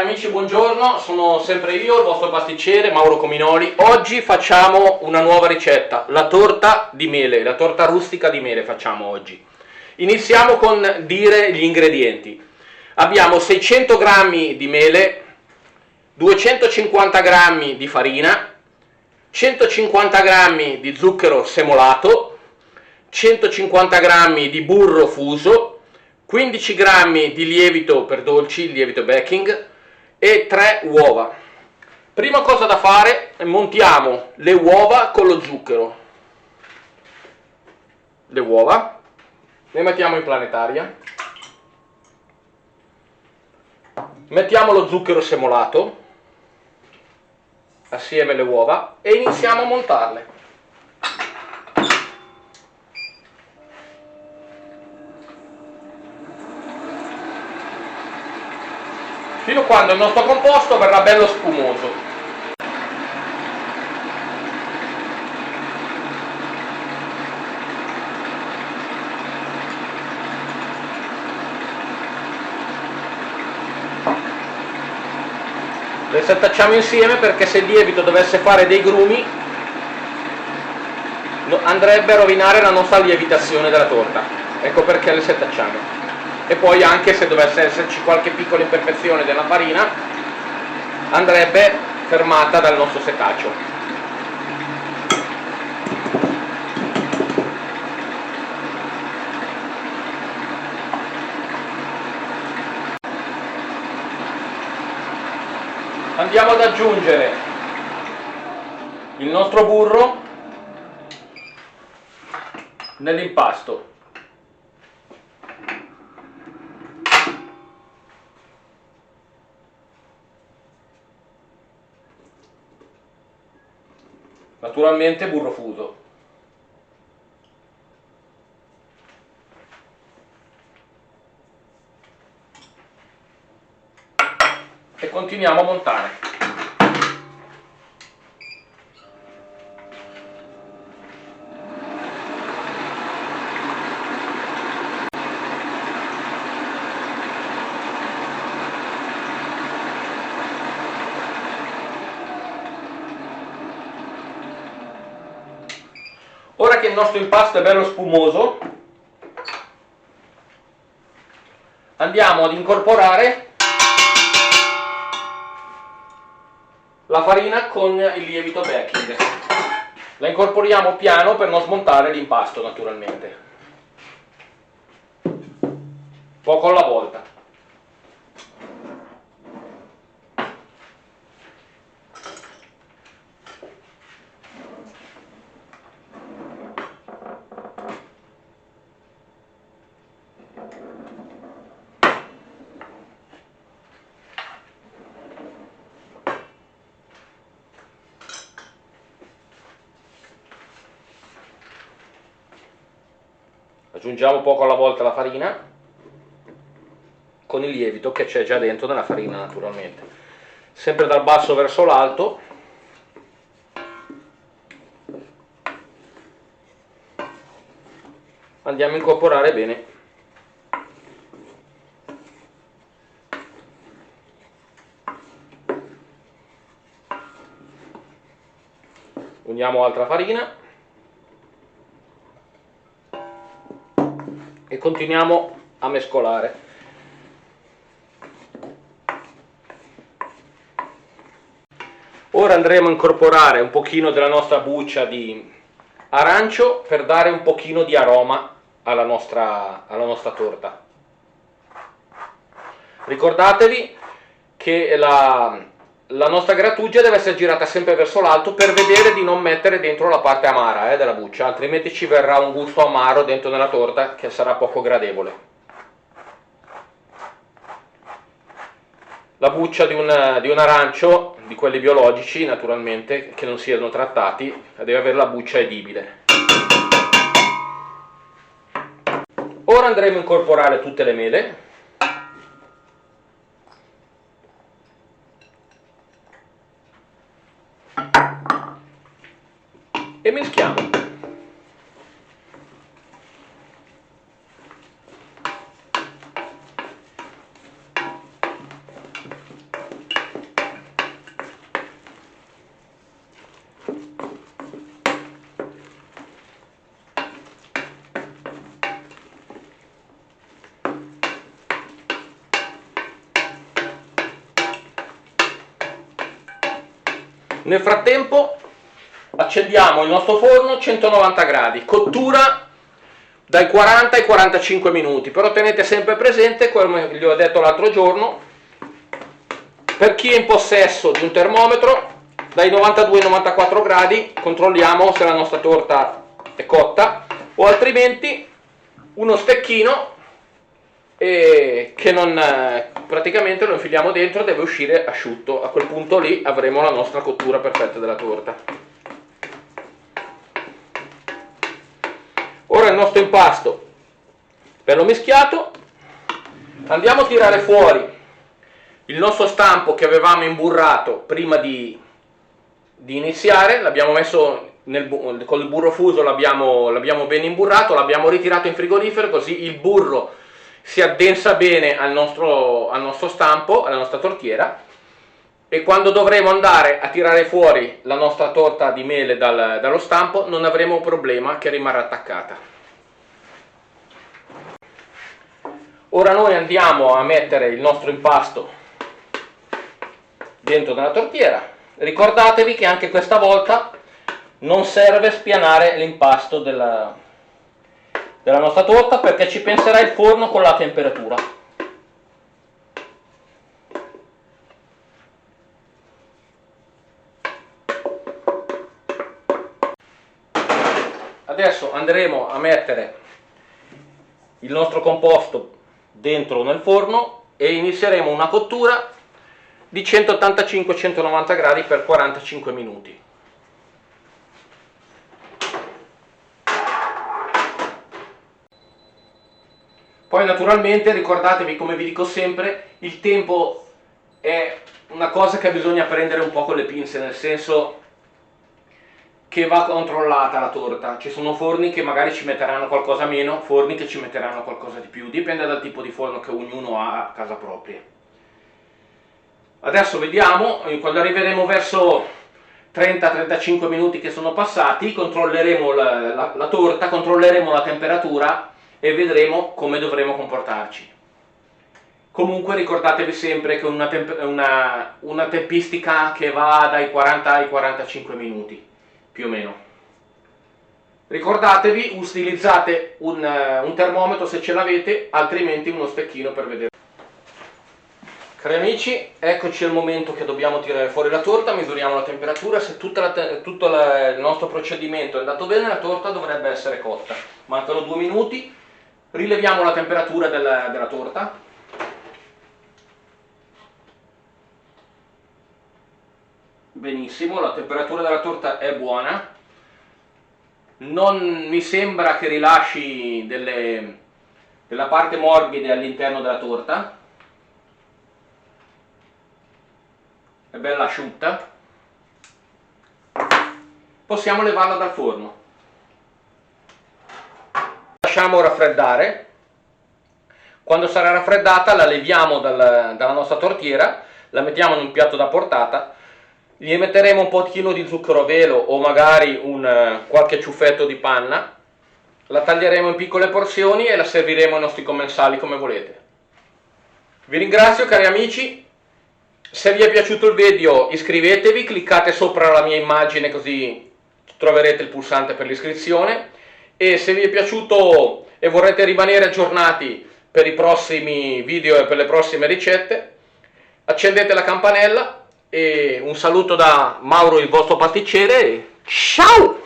Cari amici, buongiorno, sono sempre io, il vostro pasticcere Mauro Cominoli. Oggi facciamo una nuova ricetta, la torta di mele, la torta rustica di mele facciamo oggi. Iniziamo con dire gli ingredienti. Abbiamo 600 g di mele, 250 g di farina, 150 g di zucchero semolato, 150 g di burro fuso, 15 g di lievito per dolci, lievito baking, e 3 uova. Prima cosa da fare, montiamo le uova con lo zucchero. Le uova le mettiamo in planetaria, mettiamo lo zucchero semolato assieme alle uova e iniziamo a montarle. Fino a quando il nostro composto verrà bello spumoso. Le settacciamo insieme perché se il lievito dovesse fare dei grumi andrebbe a rovinare la nostra lievitazione della torta. Ecco perché le settacciamo. E poi anche se dovesse esserci qualche piccola imperfezione della farina andrebbe fermata dal nostro setaccio. Andiamo ad aggiungere il nostro burro nell'impasto. Naturalmente burro fuso. E continuiamo a montare. Ora che il nostro impasto è bello spumoso, andiamo ad incorporare la farina con il lievito baking. La incorporiamo piano per non smontare l'impasto, naturalmente. Poco alla volta. Aggiungiamo poco alla volta la farina con il lievito che c'è già dentro nella farina, naturalmente. Sempre dal basso verso l'alto. Andiamo a incorporare bene. Uniamo altra farina e continuiamo a mescolare. Ora andremo a incorporare un pochino della nostra buccia di arancio per dare un pochino di aroma alla nostra torta. Ricordatevi che la nostra grattugia deve essere girata sempre verso l'alto per vedere di non mettere dentro la parte amara della buccia, altrimenti ci verrà un gusto amaro dentro nella torta che sarà poco gradevole. La buccia di un arancio, di quelli biologici naturalmente, che non siano trattati, deve avere la buccia edibile. Ora andremo a incorporare tutte le mele. E mischiamo. Nel frattempo accendiamo il nostro forno 190 gradi, cottura dai 40 ai 45 minuti, però tenete sempre presente, come vi ho detto l'altro giorno, per chi è in possesso di un termometro, dai 92 ai 94 gradi controlliamo se la nostra torta è cotta, o altrimenti uno stecchino che non, praticamente lo infiliamo dentro, deve uscire asciutto. A quel punto lì avremo la nostra cottura perfetta della torta. Ora il nostro impasto bello mischiato, andiamo a tirare fuori il nostro stampo che avevamo imburrato prima di iniziare, l'abbiamo messo col burro fuso, l'abbiamo ben imburrato, l'abbiamo ritirato in frigorifero, così il burro si addensa bene al nostro stampo, alla nostra tortiera, e quando dovremo andare a tirare fuori la nostra torta di mele dallo stampo non avremo problema che rimarrà attaccata. Ora noi andiamo a mettere il nostro impasto dentro nella tortiera. Ricordatevi che anche questa volta non serve spianare l'impasto della nostra torta, perché ci penserà il forno con la temperatura. Adesso andremo a mettere il nostro composto dentro nel forno e inizieremo una cottura di 185-190 gradi per 45 minuti. Poi naturalmente ricordatevi, come vi dico sempre, il tempo è una cosa che bisogna prendere un po' con le pinze, nel senso che va controllata la torta. Ci sono forni che magari ci metteranno qualcosa meno, forni che ci metteranno qualcosa di più, dipende dal tipo di forno che ognuno ha a casa propria. Adesso vediamo, quando arriveremo verso 30-35 minuti che sono passati, controlleremo la torta, controlleremo la temperatura e vedremo come dovremo comportarci. Comunque ricordatevi sempre che una tempistica che va dai 40 ai 45 minuti, più o meno. Ricordatevi, utilizzate un termometro se ce l'avete, altrimenti uno stecchino per vedere. Cari amici, eccoci al momento che dobbiamo tirare fuori la torta, misuriamo la temperatura. Se tutto il nostro procedimento è andato bene, la torta dovrebbe essere cotta. Mancano 2 minuti. Rileviamo la temperatura della torta. Benissimo, la temperatura della torta è buona. Non mi sembra che rilasci della parte morbide all'interno della torta. È bella asciutta. Possiamo levarla dal forno. Lasciamo raffreddare. Quando sarà raffreddata la leviamo dalla nostra tortiera, la mettiamo in un piatto da portata, gli metteremo un pochino di zucchero a velo o magari qualche ciuffetto di panna, la taglieremo in piccole porzioni e la serviremo ai nostri commensali come volete. Vi ringrazio cari amici, se vi è piaciuto il video iscrivetevi, cliccate sopra la mia immagine così troverete il pulsante per l'iscrizione. E se vi è piaciuto e vorrete rimanere aggiornati per i prossimi video e per le prossime ricette, accendete la campanella. E un saluto da Mauro, il vostro pasticcere. Ciao!